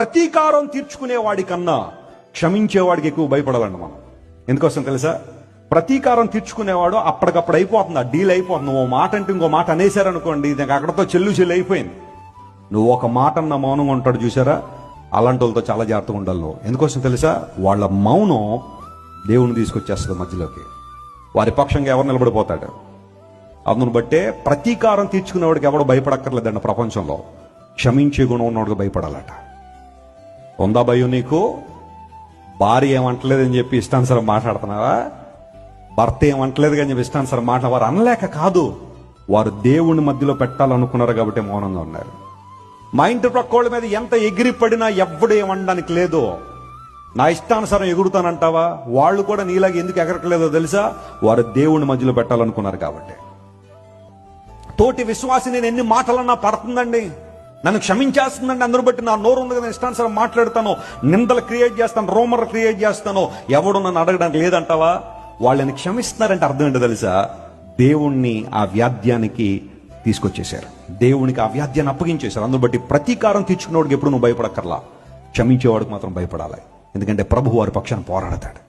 ప్రతీకారం తీర్చుకునేవాడి కన్నా క్షమించేవాడికి ఎక్కువ భయపడాలండి మనం. ఎందుకోసం తెలుసా? ప్రతీకారం తీర్చుకునేవాడు అప్పటికప్పుడు అయిపోతుంది, ఆ డీల్ అయిపోతుంది. ఓ మాట అంటే ఇంకో మాట అనేసారనుకోండి, ఇది అక్కడతో చెల్లు అయిపోయింది. నువ్వు ఒక మాట అన్న మౌనంగా ఉంటాడు చూసారా, అలాంటి వాళ్ళతో చాలా జాగ్రత్తగా ఉండాలి నువ్వు. ఎందుకోసం తెలుసా? వాళ్ళ మౌనం దేవుని తీసుకొచ్చేస్తుంది మధ్యలోకి. వారి పక్షంగా ఎవరు నిలబడిపోతాడు. అందును బట్టే ప్రతీకారం తీర్చుకునేవాడికి ఎవడు భయపడక్కర్లేదండి ప్రపంచంలో. క్షమించే గుణం ఉన్నవాడికి భయపడాలట. ఉందా భయం నీకు? భార్య ఏమంటలేదని చెప్పి ఇష్టానుసారం మాట్లాడుతున్నావా? భర్త ఏమంటలేదు కానీ చెప్పి ఇష్టానుసారం వారు అనలేక కాదు, వారు దేవుని మధ్యలో పెట్టాలనుకున్నారు కాబట్టి మౌనంగా ఉన్నారు. మా ఇంటి ప్రక్కోళ్ళ మీద ఎంత ఎగిరిపడినా ఎవ్వడు ఏమనడానికి లేదు. నా ఇష్టానుసారం ఎగురుతానంటావా? వాళ్ళు కూడా నీలాగా ఎందుకు ఎగరట్లేదో తెలుసా? వారు దేవుని మధ్యలో పెట్టాలనుకున్నారు కాబట్టి. తోటి విశ్వాసి నేను ఎన్ని మాటలన్నా పడుతుందండి, నన్ను క్షమించేస్తుందండి, అందరూ బట్టి నా నోరు ఉంది కదా, ఇష్టానుసారం మాట్లాడతాను, నిందలు క్రియేట్ చేస్తాను, రోమర్లు క్రియేట్ చేస్తాను, ఎవడు నన్ను అడగడానికి లేదంటావా? వాళ్ళని క్షమిస్తున్నారంటే అర్థం ఏంటో తెలుసా? దేవుణ్ణి ఆ వ్యాధ్యానికి తీసుకొచ్చేశారు, దేవునికి ఆ వ్యాధ్యాన్ని అప్పగించేశారు. అందులో బట్టి ప్రతీకారం తీర్చుకునేవాడికి ఎప్పుడు నువ్వు భయపడక్కర్లా, క్షమించేవాడికి మాత్రం భయపడాలి. ఎందుకంటే ప్రభు వారి పక్షాన పోరాడతాడు.